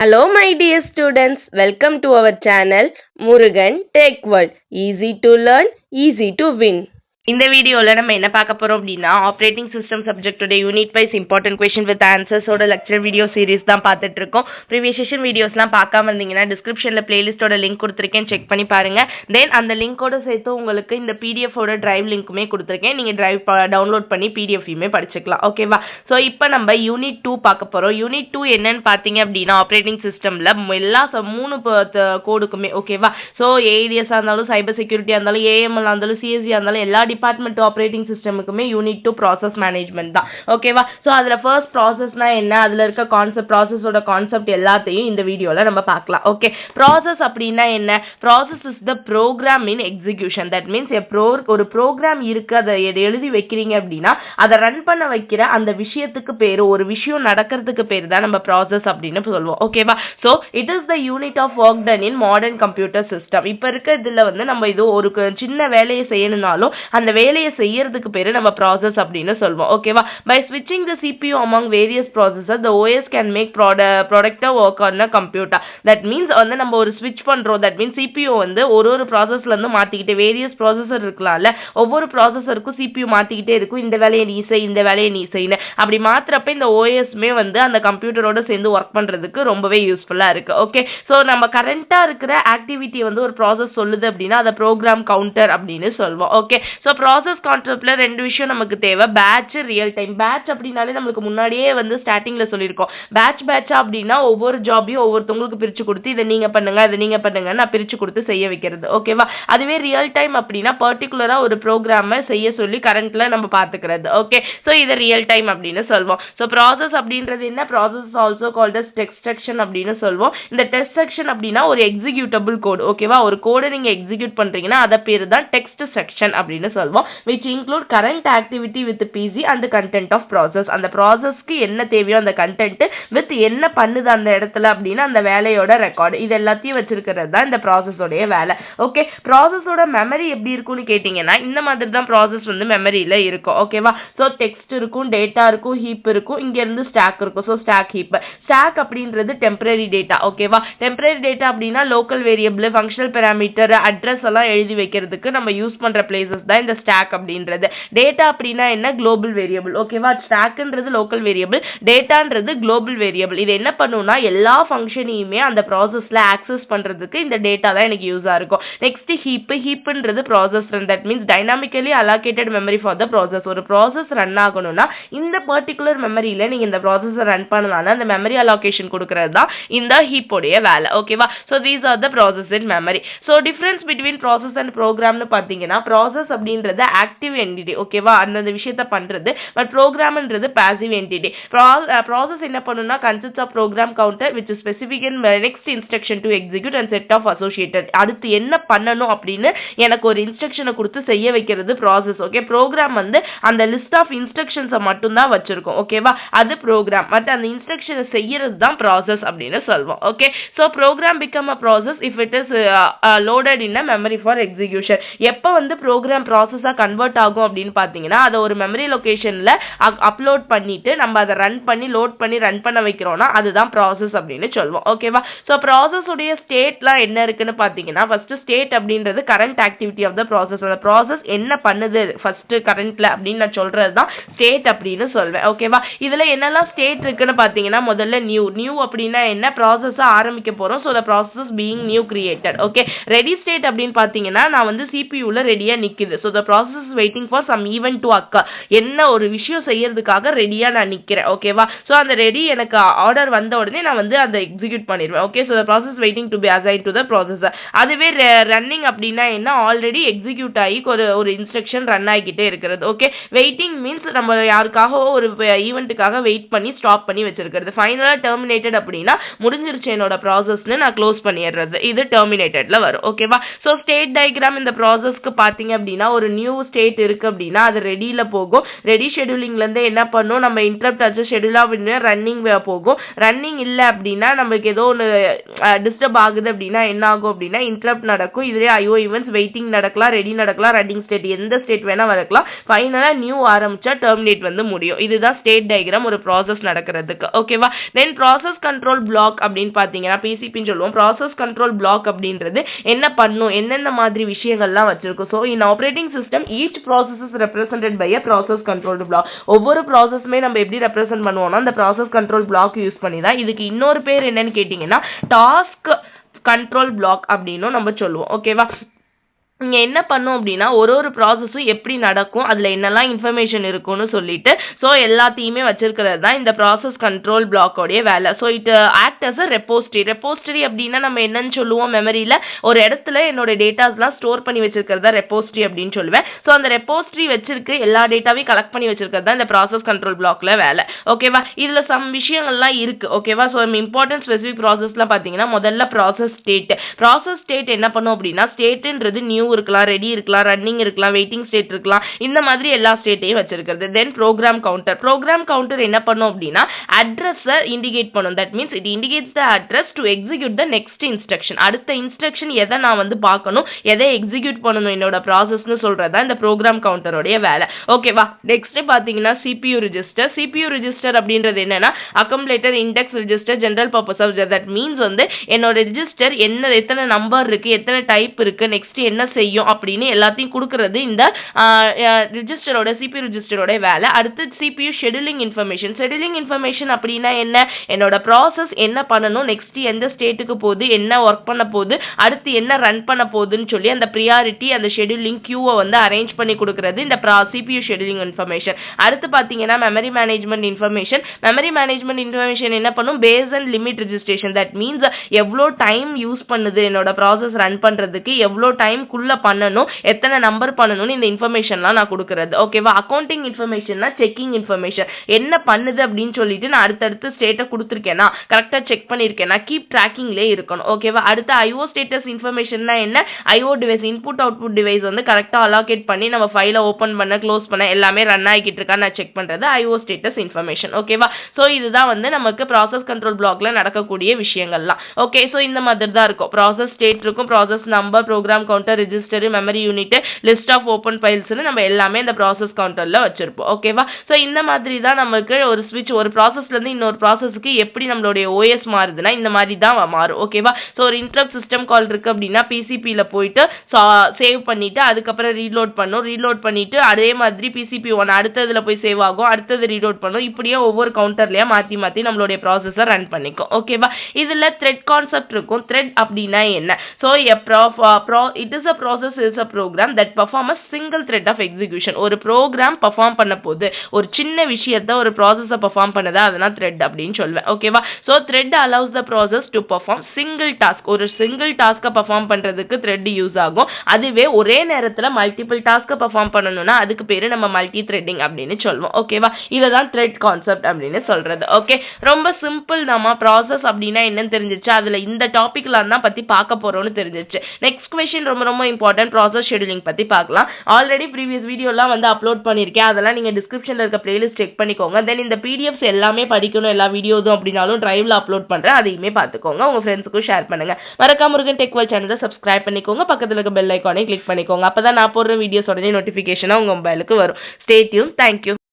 Hello my dear students, welcome to our channel Murugan Tech World. Easy to learn, easy to win. இந்த வீடியோவில் நம்ம என்ன பார்க்க போகிறோம் அப்படின்னா ஆப்ரேட்டிங் சிஸ்டம் சப்ஜெக்டோட unit wise important question with ஆன்சர்ஸோட லெக்சர் வீடியோ சீரிஸ் தான் பார்த்துட்டு இருக்கோம். ப்ரீவியஸ் செஷன் வீடியோஸ்லாம் பார்க்காம இருந்தீங்கன்னா டிஸ்கிரிப்ஷனில் பிளேலிஸ்ட்டோட லிங்க் கொடுத்துருக்கேன், செக் பண்ணி பாருங்க. தென் அந்த லிங்கோட சேர்த்து உங்களுக்கு இந்த பிடிஎஃபோட டிரைவ் லிங்க்குமே கொடுத்துருக்கேன், நீங்கள் டிரைவ் டவுன்லோட் பண்ணி பிடிஎஃப்யுமே படிச்சுக்கலாம். ஓகேவா? ஸோ இப்போ நம்ம யூனிட் 2 பார்க்க போகிறோம். யூனிட் 2 என்னன்னு பார்த்தீங்க அப்படின்னா ஆப்ரேட்டிங் சிஸ்டமில் எல்லா 3 கோடுக்குமே ஓகேவா. ஸோ ஏடிஎஸ்ஸாக இருந்தாலும், சைபர் செக்யூரிட்டியாக இருந்தாலும், ஏஎம்எல் இருந்தாலும், சிஎஸ்சியாக இருந்தாலும் எல்லா டிபார்ட்மெண்ட் ஆப்ரேட்டிங் சிஸ்டமுக்குமே யூனிட் 2 ப்ராசஸ் மேனேஜ்மெண்ட் தான். ஓகேவா? ஸோ அதில் ஃபர்ஸ்ட் ப்ராசஸ்னா என்ன, அதில் இருக்க கான்செப்ட், ப்ராசஸோட கான்செப்ட் எல்லாத்தையும் இந்த வீடியோவில் நம்ம பார்க்கலாம். ஓகே, ப்ராசஸ் அப்படின்னா என்ன? Process is the program in execution. That means ஒரு ப்ரோக்ராம் இருக்கு, அதை எழுதி வைக்கிறீங்க அப்படின்னா அதை ரன் பண்ண வைக்கிற அந்த விஷயத்துக்கு பேரு, ஒரு விஷயம் நடக்கிறதுக்கு பேரு தான் நம்ம ப்ராசஸ் அப்படின்னு சொல்லுவோம். ஓகேவா? So it is the unit of work done in modern computer system. இப்போ இருக்க இதில் நம்ம இது ஒரு சின்ன வேலையை செய்யணும்னாலும் அந்த வேலையை செய்யறதுக்கு பேரு நம்ம ப்ராசஸ் அப்படின்னு சொல்வோம். ஓகேவா? பை ஸ்விட்சிங் த CPU among various processors, the OS can make productive work on a computer. That means நம்ம ஒரு ஸ்விட்ச் பண்றோம். தட் மீன்ஸ் CPU ஒரு ப்ராசஸ்ல இருந்து மாத்திக்கிட்டே, வேரியஸ் ப்ராசஸர் இருக்கலாம்ல, ஒவ்வொரு ப்ராசஸருக்கும் CPU மாத்திக்கிட்டே இருக்கும். இந்த வேலையை நீ செய், இந்த வேலையை நீ செய்யு. அப்படி மாத்திரப்ப இந்த OSமே அந்த கம்ப்யூட்டரோட சேர்ந்து ஒர்க் பண்றதுக்கு ரொம்பவே யூஸ்ஃபுல்லா இருக்கு. ஓகே, ஸோ நம்ம கரண்டா இருக்கிற ஆக்டிவிட்டி ஒரு ப்ராசஸ் சொல்லுது அப்படின்னா அதை ப்ரோக்ராம் கவுண்டர் அப்படின்னு சொல்வோம். ஓகே, ஸோ ப்ராசஸ் கான்செப்ட்ல 2 விஷயம் நமக்கு தேவை, பேட்ச், ரியல் டைம். பேட்ச் அப்படின்னாலே நம்மளுக்கு முன்னாடியே ஸ்டார்டிங்ல சொல்லியிருக்கோம். பேட்ச் அப்படின்னா ஒவ்வொரு ஜாபையும் ஒவ்வொருத்தவங்களுக்கு பிரிச்சு கொடுத்து இதை நீங்க பண்ணுங்க, அதை நீங்க பண்ணுங்க, நான் பிரிச்சு கொடுத்து செய்ய வைக்கிறது. ஓகேவா? அதுவே ரியல் டைம் அப்படின்னா பர்டிகுலரா ஒரு ப்ரோக்ராமை செய்ய சொல்லி கரண்ட்ல நம்ம பாத்துக்கிறது. ஓகே, ஸோ இதை ரியல் டைம் அப்படின்னு சொல்வோம். ஸோ ப்ராசஸ் அப்படின்றது என்ன? Process also called as text section அப்படின்னு சொல்வோம். இந்த டெஸ்ட் செக்ஷன் அப்படின்னா ஒரு எக்ஸிக்யூட்டபிள் கோட். ஓகேவா? ஒரு கோடை நீங்க எக்ஸிக்யூட் பண்றீங்கன்னா அதை பேரு தான் டெக்ஸ்ட் செக்ஷன் அப்படின்னு சொல்வோம். which include current activity with PC and the content of process. அந்த ப்ராசஸ்க்கு என்ன தேவையோ அந்த கண்டென்ட் வித் என்ன பண்ணுது அந்த இடத்துல அப்படின்னா அந்த வேலையோட ரெக்கார்டு, இது எல்லாத்தையும் வச்சிருக்கிறது தான் இந்த ப்ராசஸோடைய வேலை. ஓகே, ப்ராசஸோட மெமரி எப்படி இருக்கும்னு கேட்டீங்கன்னா இந்த மாதிரி தான் ப்ராசஸ் மெமரியில இருக்கும். ஓகேவா? ஸோ டெக்ஸ்ட் இருக்கும், டேட்டா இருக்கும், ஹீப் இருக்கும், இங்க இருந்து ஸ்டாக் இருக்கும். So stack, heap. ஸ்டாக் அப்படின்றது டெம்பரரி டேட்டா. ஓகேவா? டெம்பரரி டேட்டா அப்படின்னா local variable, functional parameter, address எல்லாம் எழுதி வைக்கிறதுக்கு நம்ம யூஸ் பண்ற பிளேசஸ் தான் இந்த ஸ்டாக் அப்படின்றது. டேட்டா அப்படின்னா என்ன? Global variable. ஓகேவா? ஸ்டாக்ன்றது லோக்கல் வேரியபிள், டேட்டான்றது குளோபல் வேரியபிள். இது என்ன பண்ணும்னா எல்லா ஃபங்க்ஷனையுமே அந்த ப்ராசஸ்ல ஆக்சஸ் பண்றதுக்கு இந்த டேட்டா தான் எனக்கு யூஸா இருக்கும். Next heap. ஹீப்ன்றது process run. That means dynamically allocated memory for the process. ஒரு ப்ராசஸ் ரன் ஆகணும்னா இந்த பர்டிகுலர் மெமரியில நீங்க இந்த ப்ராசஸை ரன் பண்ணனால அந்த மெமரி அலோகேஷன் கொடுக்கிறது தான் இந்த ஹீப் உடைய வேலை. ஓகேவா? So these are the process in memory. So difference between process and ப்ரோக்ராம்னு பார்த்தீங்கன்னா ப்ராசஸ் அப்படின்றது ஆக்டிவ் என்டிட்டி. ஓகேவா? அந்த விஷயத்தை பண்றது. பட் ப்ரோக்ராம்ன்றது பாசிவ் என்டிட்டி. ப்ராசஸ் என்ன பண்ணும்னா consist of program counter which is specific in next instruction to execute and set of associated. அடுத்து என்ன பண்ணணும் அப்படின்னு எனக்கு ஒரு இன்ஸ்ட்ரக்ஷனை கொடுத்து செய்ய வைக்கிறது ப்ராசஸ். ஓகே, ப்ரோக்ராம் அந்த லிஸ்ட் ஆஃப் இன்ஸ்ட்ரக்ஷன்ஸை மட்டும் தான் வச்சிருக்கோம். ஓகேவா? அது ப்ரோக்ராம். பட் அந்த இன்ஸ்ட்ரக்ஷனை செய்யறது தான் ப்ராசஸ் அப்படின்னு சொல்வோம். Okay, so program become a process if it is loaded in a memory for execution. எப்போ ப்ரோக்ராம் ப்ராசஸா கன்வெர்ட் ஆகும் அப்படின்னு பார்த்தீங்கன்னா அதை ஒரு மெமரி லொகேஷன்ல அப்லோட் பண்ணிட்டு நம்ம அதை ரன் பண்ணி லோட் பண்ணி ரன் பண்ண வைக்கிறோம்னா அதுதான் ப்ராசஸ் அப்படின்னு சொல்லுவோம். ஓகேவா? ஸோ ப்ராசஸ் உடைய ஸ்டேட்லாம் என்ன இருக்குன்னு பார்த்தீங்கன்னா ஃபர்ஸ்ட் ஸ்டேட் அப்படின்றது current activity of the process. அந்த ப்ராசஸ் என்ன பண்ணுது ஃபர்ஸ்ட் கரண்ட்ல அப்படின்னு நான் சொல்றது தான் ஸ்டேட் அப்படின்னு சொல்வேன். ஓகேவா? இதுல என்னெல்லாம் ஸ்டேட் இருக்குன்னு பார்த்தீங்கன்னா முதல்ல நியூ அப்படின்னா என்ன? ப்ராசஸ் ஆரம்பிக்க போறோம். So the process being new created. Okay, ready state அப்படின்னு பார்த்தீங்கன்னா நான் CPUல ரெடியா நிக்குது. So the process is waiting for some event to occur. என்ன ஒரு விஷயம் செய்யறதுக்காக ரெடியா நான் நிக்கிறேன். ஓகேவா? ஸோ அந்த ரெடி எனக்கு ஆர்டர் வந்த உடனே நான் அதை எக்ஸிக்யூட் பண்ணிடுவேன். Okay, so the process waiting to be assigned to the processor. அதுவே ரன்னிங் அப்படின்னா என்ன? ஆல்ரெடி எக்ஸிக்யூட் ஆகி ஒரு இன்ஸ்ட்ரக்ஷன் ரன் ஆகிக்கிட்டே இருக்கிறது. ஓகே, வெயிட்டிங் மீன்ஸ் நம்ம யாருக்காக ஒரு ஈவெண்ட்டுக்காக வெயிட் பண்ணி ஸ்டாப் பண்ணி வச்சிருக்கிறது. ஃபைனலா டெர்மினேட்டட் அப்படின்னா முடிஞ்சிருச்சு என்னோட ப்ராசஸ்னு நான் க்ளோஸ் பண்ணிடுறது. இது டெர்மினேட்டட்ல வரும். ஓகேவா? ஸோ ஸ்டேட் டயக்ராம் இந்த ப்ராசஸ்க்கு பார்த்தீங்க அப்படின்னா ஒரு நியூ ஸ்டேட் இருக்கு அப்படின்னா அது ரெடியில் போகும். ரெடி ஷெடியூலிங்லேருந்து என்ன பண்ணும், நம்ம இன்டரப்ட் ஆச்சு ஷெடியூலாக ரன்னிங் போகும். ரன்னிங் இல்லை அப்படின்னா நம்மளுக்கு ஏதோ ஒன்று டிஸ்டர்ப் ஆகுது அப்படின்னா என்ன ஆகும் அப்படின்னா இன்டரப்ட் நடக்கும். இதுலேயே ஐஓ ஈவெண்ட்ஸ் வெயிட்டிங் நடக்கலாம், ரெடி நடக்கலாம், ரன்னிங் ஸ்டேட் எந்த ஸ்டேட் வேணால் வரக்கலாம். ஃபைனலாக நியூ ஆரம்பிச்சா டெர்மினேட் முடியும். இதுதான் ஸ்டேட் டயக்ராம் ஒரு ப்ராசஸ் நடக்கிறதுக்கு. ஓகேவா? தென் ப்ராசஸ் கண்ட்ரோல் பிளாக் அப்படின்னு பார்த்தீங்கன்னா பிசிபின்னு சொல்லுவோம். ப்ராசஸ் கண்ட்ரோல் பிளாக் அப்படின்றது என்ன பண்ணும், என்னென்ன மாதிரி விஷயங்கள்லாம் வச்சிருக்கும். So in operating system each process is represented by a process control block. ஒவ்வொரு ப்ராசஸுமே நம்ம எப்படி ரெப்ரசென்ட் பண்ணுவோம்னா அந்த ப்ராசஸ் கண்ட்ரோல் பிளாக் யூஸ் பண்ணி தான். இதுக்கு இன்னொரு பேர் என்னன்னு கேட்டிங்கன்னா டாஸ்க் கண்ட்ரோல் பிளாக் அப்படின்னும் நம்ம சொல்லுவோம். ஓகேவா? இங்கே என்ன பண்ணும் அப்படின்னா ஒரு ப்ராசஸும் எப்படி நடக்கும், அதில் என்னெல்லாம் இன்ஃபர்மேஷன் இருக்குன்னு சொல்லிட்டு ஸோ எல்லாத்தையுமே வச்சிருக்கிறது தான் இந்த ப்ராசஸ் கண்ட்ரோல் பிளாக்கோடைய வேலை. So it act as a repository அப்படின்னா நம்ம என்னன்னு சொல்லுவோம், மெமரியில் ஒரு இடத்துல என்னோட டேட்டாஸ்லாம் ஸ்டோர் பண்ணி வச்சிருக்கிறதா ரெப்போஸ்ட்ரி அப்படின்னு சொல்லுவேன். ஸோ அந்த ரெப்போஸ்ட்ரி வச்சிருக்கு எல்லா டேட்டாவையும் கலெக்ட் பண்ணி வச்சிருக்கிறது தான் இந்த ப்ராசஸ் கண்ட்ரோல் பிளாக்ல வேலை. ஓகேவா? இதில் சம் விஷயங்கள்லாம் இருக்குது. ஓகேவா? ஸோ இம்பார்ட்டன்ட் ஸ்பெசிஃபிக் ப்ராசஸ்லாம் பார்த்தீங்கன்னா முதல்ல ப்ராசஸ் ஸ்டேட் என்ன பண்ணும் அப்படின்னா ஸ்டேட்டுன்றது நியூ இருக்கலாம், ரெடி இருக்கலாம், ரன்னிங் இருக்கலாம், வெயிட்டிங் ஸ்டேட் இருக்கலாம், இந்த மாதிரி எல்லா ஸ்டேட்டையும் வச்சிருக்கிறது. தென் ப்ரோக்ராம் கவுண்டர் என்ன பண்ணும் அப்படின்னா அட்ரஸை இண்டிகேட் பண்ணும். That means it indicates the address to execute the next instruction. அடுத்த இன்ஸ்ட்ரக்ஷன் எதை நான் பார்க்கணும், எதை எக்ஸிக்யூட் பண்ணணும் என்னோட ப்ராசஸ்னு சொல்றதா இந்த ப்ரோக்ராம் கவுண்டரோடைய வேலை. ஓகேவா? நெக்ஸ்ட் பாத்தீங்கன்னா சிபியூ ரிஜிஸ்டர் அப்படின்றது என்னன்னா accumulator, index register, general purpose of. That means என்னோட ரிஜிஸ்டர் என்ன, எத்தனை நம்பர் இருக்கு, எத்தனை டைப் இருக்கு, நெக்ஸ்ட் என்ன செய்யும் அப்படின்னு எல்லாத்தையும் கொடுக்கிறது இந்த ரிஜிஸ்டரோட சிபியூ ரிஜிஸ்டரோட வேலை. அடுத்து சிபியூ ஷெடியூலிங் இன்ஃபர்மேஷன் அப்படின்னா என்ன, என்னோட ப்ராசஸ் என்ன பண்ணணும், நெக்ஸ்ட் எந்த ஸ்டேட்டுக்கு போகுது, என்ன ஒர்க் பண்ண போகுது, அடுத்து என்ன ரன் பண்ண போகுதுன்னு சொல்லி அந்த ப்ரியாரிட்டி அந்த ஷெடியூலிங் கியூவை அரேஞ்ச் பண்ணி கொடுக்கிறது இந்த சிபியூ ஷெடியூலிங் இன்ஃபர்மேஷன். அடுத்து பார்த்தீங்கன்னா மெமரி மேனேஜ்மெண்ட் இன்ஃபர்மேஷன் என்ன பண்ணும், base and limit registration. That means எவ்வளோ டைம் யூஸ் பண்ணுது என்னோட ப்ராசஸ் ரன் பண்றதுக்கு, எவ்வளோ டைம்குள்ள பண்ணணும், எத்தனை நம்பர் பண்ணணும்னு இந்த இன்ஃபர்மேஷன்லாம் நான் கொடுக்கறது. ஓகேவா? அக்கௌண்டிங் இன்ஃபர்மேஷன்னா செக்கிங் இன்ஃபர்மேஷன். என்ன பண்ணுது அப்படின்னு சொல்லிட்டு நான் அடுத்தடுத்து ஸ்டேட்டை கொடுத்துருக்கேனா, கரெக்டாக செக் பண்ணியிருக்கேனா, கீப் ட்ராக்கிங்லே இருக்கணும். ஓகேவா? அடுத்து ஐஓ ஸ்டேட்டஸ் இன்ஃபர்மேஷன்னா என்ன, IO device input output device கரெக்டாக அலாகேட் பண்ணி நம்ம ஃபைலை ஓப்பன் பண்ண க்ளோஸ் பண்ண எல்லாமே ரன் ஆகிட்டு இருக்கா நான் செக் பண்றது ஐஓ ஸ்டேட்டஸ் இன்ஃபர்மேஷன். ஓகேவா? ஸோ இதுதான் நமக்கு ப்ராசஸ் கண்ட்ரோல் பிளாக்ல நடக்கக்கூடிய விஷயங்கள்லாம். ஓகே, ஸோ இந்த மாதிரி தான் இருக்கும். ப்ராசஸ் ஸ்டேட் இருக்கும், process number, program counter, register, memory unit, list of open ஃபைல்ஸ்னு நம்ம எல்லாமே இந்த ப்ராசஸ் கவுண்டர்ல வச்சிருப்போம். ஓகேவா? ஸோ இந்த மாதிரி தான் நமக்கு ஒரு ஸ்விட்ச் ஒரு ப்ராசஸ்ல இருந்து இன்னொரு ப்ராசஸ்க்கு எப்படி நம்மளுடைய ஓஎஸ் மாறுதுன்னா இந்த மாதிரி தான் மாறும். ஓகேவா? ஸோ ஒரு இன்டரப்ட் சிஸ்டம் கால் இருக்கு அப்படின்னா பிசிபியில் போயிட்டு சேவ் பண்ணிட்டு அதுக்கப்புறம் ரீலோட் பண்ணிட்டு அதே மாதிரி பிசிபி ஒன் அடுத்ததுல போய் சேவ் ஆகும், அடுத்தது ரீலோட் பண்ணும். இப்படியே ஒவ்வொரு கவுண்டர்லயா மாத்தி நம்மளுடைய ப்ராசஸை ரன் பண்ணிக்கும். ஓகேவா? இதுல த்ரெட் கான்செப்ட் இருக்கும். த்ரெட் அப்படின்னா என்ன? So it is a process is a program that perform a single thread of execution. ஒரு ப்ரோக்ராம் பெர்ஃபார்ம் பண்ண போது ஒரு சின்ன விஷயத்தை ஒரு ப்ராசஸை பெர்ஃபார்ம் பண்ணதா அதெல்லாம் த்ரெட் அப்படின்னு சொல்லுவேன். ஓகேவா? So thread allows the process to perform single task. ஒரு சிங்கிள் டாஸ்க்கை பெர்ஃபார்ம் பண்றதுக்கு த்ரெட் யூஸ் ஆகும். அதுவே ஒரே நேரத்தில் மல்டிபிள் டாஸ்க்கை பெர்ஃபார்ம் பண்ணணும்னா அதுக்கு பேரு நம்ம மல்டி த்ரெட்டிங் அப்படின்னு சொல்லுவோம். ஓகேவா? இதுதான் த்ரெட் கான்செப்ட் அப்படின்னு சொல்றது. ஓகே, ரொம்ப சிம்பிள் நம்ம ப்ராசஸ் அப்படின்னா என்னன்னு தெரிஞ்சிச்சு. அதுல இந்த டாபிக்ல தான் பத்தி பார்க்க போறோம்னு தெரிஞ்சிச்சு. நெக்ஸ்ட் क्वेश्चन ரொம்ப இம்பார்ட்டன்ட், ப்ராசஸ் ஷெட்யூலிங் பத்தி பார்க்கலாம். ஆல்ரெடி ப்ரீவியஸ் வீடியோலாம் அப்லோட் பண்ணிருக்கேன், அதெல்லாம் நீங்க டிஸ்கிரிப்ஷன்ல இருக்க பிளேலிஸ்ட் செக் பண்ணிக்கோங்க. தென் இந்த பிடிஎஃப்ஸ் எல்லாமே படிக்கணும் எல்லா வீடியோஸும் அப்படினாலும் டிரைவ்ல அப்லோட் பண்றேன், அதையுமே பார்த்துக்கோங்க. உங்க ஃப்ரெண்ட்ஸுக்கும் ஷேர் பண்ணுங்க. மறக்காம முருகன் டெக் வேர்ல்ட் சேனலை சப்ஸ்கிரைப் பண்ணிக்கோங்க, பக்கத்துல இருக்க பெல் ஐகானை கிளிக் பண்ணிக்கோங்க. அப்பதான் நான் போடுற வீடியோஸ் உடனே நோட்டிபிகேஷனா உங்க மொபைலுக்கு வரும். Stay tune. தேங்க்யூ.